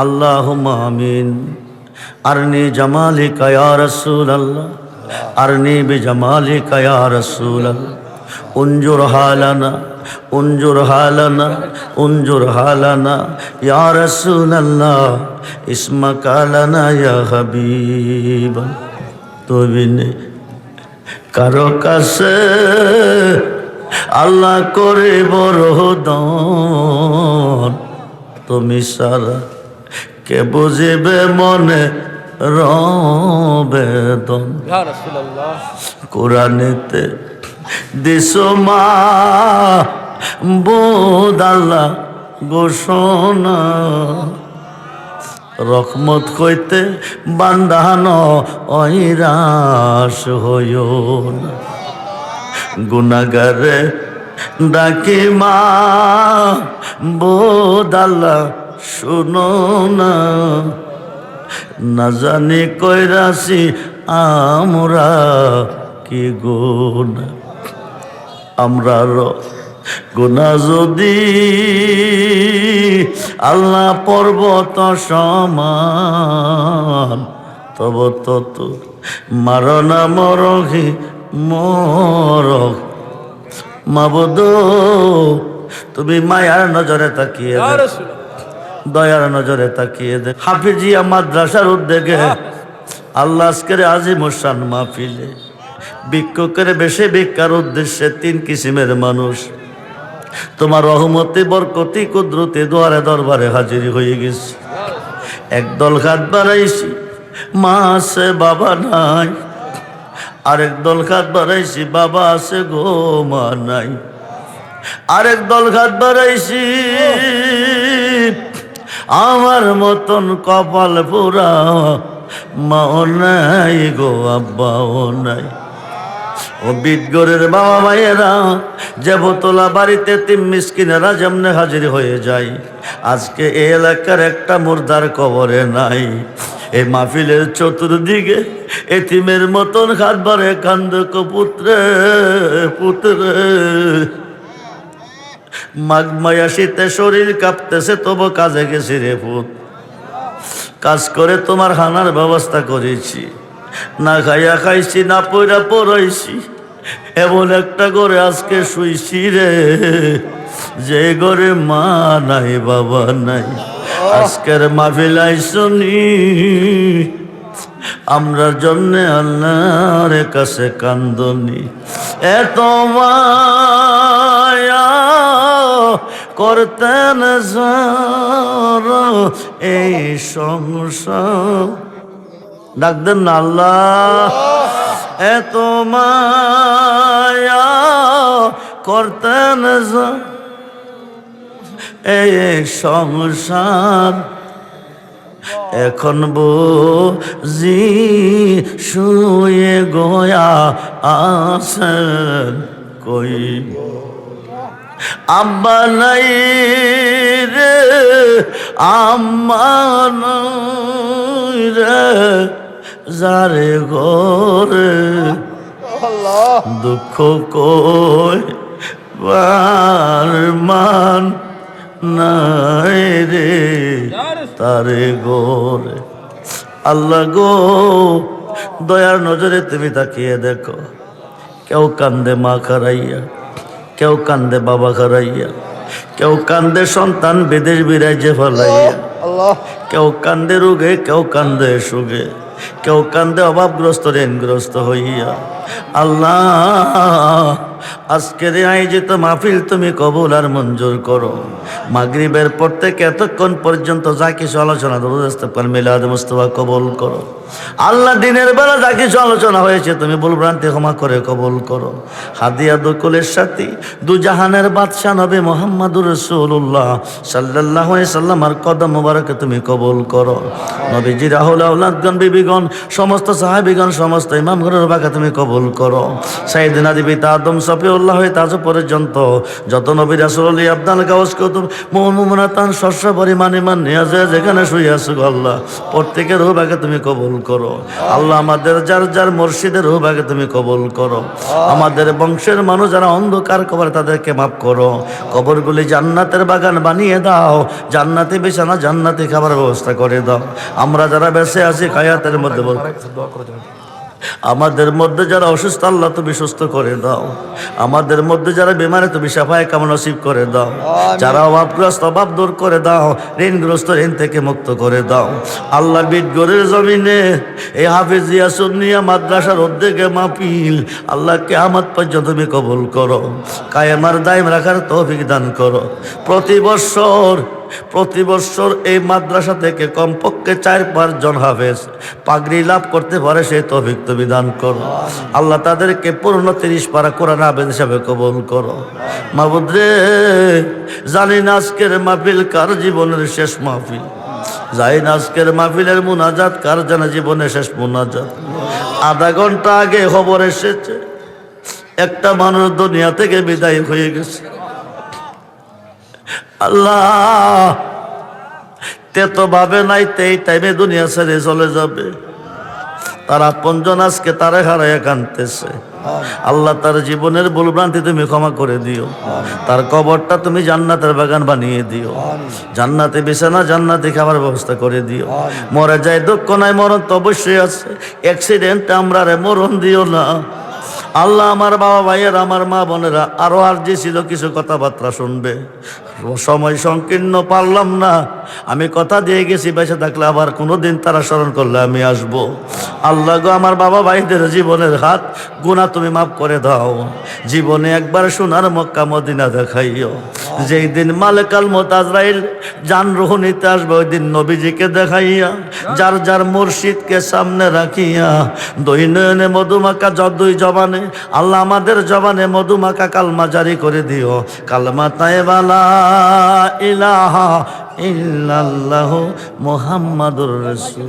আল্লাহুম্মা আমিন। আরনি জামালিকা ইয়া রাসূলাল্লাহ, আরনি বিজামালিকা ইয়া রাসূলাল্লাহ, উনজুর হালানা উনজুর হালানা উনজুর হালানা ইয়া রাসূলাল্লাহ, ইসমাকা লানা ইয়া হাবিবান। তবিনে কারো কাছে আল্লাহ করে বড় দান, তুমি সারা কে বুঝিবে মনে রবেদন। ইয়া রাসূলুল্লাহ কোরআনেতে দিছো মা বোধ আল্লাহ ঘোষণা, রহমত কইতে বান্দানো ঐরাস হইও না। গুনাহগারে ডাকি মা বোধ আল্লাহ শুনো না, না জানি কইরাছি আমরা কি গুনাহ। আমরার গুনাহ যদি আল্লাহ পর্বত সমান, তব তত মারনা মরহি মরহ। মাবুদ তুমি মায়ার নজরে তাকিয়ে ইয়া দেখো, রাসূলুল্লাহ দয়ার নজরে তাকিয়ে দেখ। হাফিজিয়া মাদ্রাসার উদ্যোগে আল্লাহ আজকের আজিমুসান মাহফিলে ভিক্ষুকের বেশে ভিক্ষার উদ্দেশ্যে 3 কিসিমের মানুষ তোমার রহমতে বরকতি কুদরতে দুয়ারে দরবারে হাজির হয়ে গেছে। একদল হাত বাড়াইছি মা আছে বাবা নাই, আরেক দল হাত বাড়াইছি বাবা আছে গো মা নাই, আরেক দল হাত বাড়াইছি আমার মতন কপাল পুরা মাও নাই গো আব্বাও নাই। ও বিদগরের বাবা মায়েরা যে বোতলা বাড়িতে 3 মিসকিনেরা যেমনে হাজির হয়ে যায়, আজকে এই এলাকার একটা মুর্দার কবরে নাই। এই মাহফিলের চতুর্দিকে এতিমের মতন হাত বাড়ে কান্দে কো পুত্রে পুত্রে। মাঘ মায়া শীতে শরীর কাঁপতেছে, তবু কাজে গেছি রে পুত। কাজ করে তোমার খানার ব্যবস্থা করেছি, না খাইয়া খাইছি না পয়রা পড়াইছি। এমন একটা ঘরে আজকে শুইছি রে, যে ঘরে মা নাই বাবা নাই। আজকের মাহফিল আইসনি আমরার জন্যে আল্লাহর কাছে কান্দনি। এত মায়া করতেন যারা এই সংসার, ডাক দেন না আল্লাহ। এত মায়া করতেন এই সংসার, এখন বুঝি শুয়ে গোয়া আছেন কই। আব্বা নাই রে আম্মা নাই রে, যারে ঘরে দুঃখ কই বার মান নাই রে তারে ঘরে। আল্লাহ গো দয়ার নজরে তুমি তাকিয়ে দেখো, কেউ কান্দে মা খারাইয়া, কেউ কান্দে বাবা খারাইয়া, কেউ কান্দে সন্তান বিদেশ বিরাইজে ফেলাইয়া, কেউ কান্দে রোগে, কেউ কান্দে সুগে, কেউ কান্দে অভাবগ্রস্ত ঋণগ্রস্ত হইয়া। আল্লাহ আজকের আয়োজিত মাহফিল তুমি কবুল আর মঞ্জুর করো। মাগরিবের পর থেকে এতক্ষণ পর্যন্ত যা কিছু আলোচনা মিলাদ মুস্তাফা কবুল করো। আল্লাহ দিনের বেলা যা কিছু আলোচনা হয়েছে তুমি ভুল ভ্রান্তি ক্ষমা করে কবুল করো। হাদিয়া দুকুলের সাথী দু জাহানের বাদশা নবী মুহাম্মদুর রাসূলুল্লাহ সাল্লাল্লাহু আলাইহি সাল্লাম আর কদম মুবারকে তুমি কবুল করো। নবীজির আহলে আওলাদগণ বিবিগণ সমস্ত সাহাবীগণ সমস্ত ইমামগণের বাকা তুমি কবুল করো। সাইয়েদনা পিতা আদম সফিউল্লাহ হইতে আজ পর্যন্ত যত নবী রাসূল আব্দাল গাউস কুতুব মুমিনাতান শস্য পরিমাণে মান নিয়াজে যেখানে শুয়ে আছো আল্লাহ প্রত্যেকের রূহ ভাগে তুমি কবুল করো আল্লাহ। আমাদের যার যার মুর্শিদের রূহ ভাগে তুমি কবুল করো। আমাদের বংশের মানুষ যারা অন্ধকার কবর তাদেরকে মাফ করো। কবরগুলি জান্নাতের বাগান বানিয়ে দাও, জান্নাতি বিছানা জান্নাতি খাবার ব্যবস্থা করে দাও। আমরা যারা বেঁচে আছি হায়াতের মধ্যে দোয়া করে দেবেন। আমাদের মধ্যে যারা অসুস্থ আল্লাহ তুমি সুস্থ করে দাও। আমাদের মধ্যে যারা বেমারে তুমি সাফায়ে কামনা নসিব করে দাও। যারা অভাবগ্রস্ত অভাব দূর করে দাও, ঋণগ্রস্ত ঋণ থেকে মুক্ত করে দাও আল্লাহ। বিটগড়ের জমিনে এই হাফিজিয়া সুন্নিয়া মাদ্রাসার উদ্যোগে মাহফিল আল্লাহ কিয়ামত পর্যন্ত তুমি কবুল করো, কায়েমার দায়েম রাখার তৌফিক দান করো। প্রতি বছর এই মাদ্রাসা থেকে কমপক্ষে 4-5 জন হাফেজ পাগড়ি লাভ করতে পারে সেই তৌফিক তুমি দান করো আল্লাহ। তাদেরকে পূর্ণ 30 পারা কোরআন হাফেজ হিসাবে কবুল করো মাবুদ রে। জানি না আজকের মাহফিল কার জীবনের শেষ মাহফিল, জানি না আজকের মাহফিলের মুনাজাত কার জানা জীবনের শেষ মুনাজাত। আধা ঘন্টা আগে খবর এসেছে একটা মানুষ দুনিয়া থেকে বিদায় হয়ে গেছে। আল্লাহ তে তো ভাবে নাই এই টাইমে দুনিয়া ছেড়ে চলে যাবে। তার আপনজন আজকে তারে হারাইয়া কাঁদতেছে। আল্লাহ তার জীবনের ভুলভ্রান্তি তুমি ক্ষমা করে দিও, তার কবরটা তুমি জান্নাতের বাগান বানিয়ে দিও, জান্নাতে বিছানা জান্নাতে খাবার ব্যবস্থা করে দিও। মরে যায় দুঃখ নাই, মরণ তো অবশ্যই আছে। অ্যাক্সিডেন্টে আমরা রে মরণ দিও না আল্লাহ। আমার বাবা ভাইয়ের আমার মা বোনেরা আরো আর যে ছিল কিছু কথাবার্তা শুনবে, সময় সংকীর্ণ পারলাম না। আমি কথা দিয়ে গেছি বেঁচে থাকলে আবার কোনোদিন তারা স্মরণ করলে আমি আসব। আল্লাহ গো আমার বাবা ভাইদের জীবনের হাত গুনাহ তুমি মাফ করে দাও। জীবনে একবার সোনার মক্কা মদিনা দেখাইও। যেই দিন মালেকাল মউত আজরাইল জান রূহ নিতে আসবে ওই দিন নবীজিকে দেখাইয়া যার যার মুর্শিদকে সামনে রাখিয়া দুই নয়নে মধুমাখা দুই জবানে আল্লাহ আমাদের জবানে মধুমাখা কালমা জারি করে দিও। কালমা তাইবা লা ইলাহা ইল্লাল্লাহু মুহাম্মাদুর রাসূল।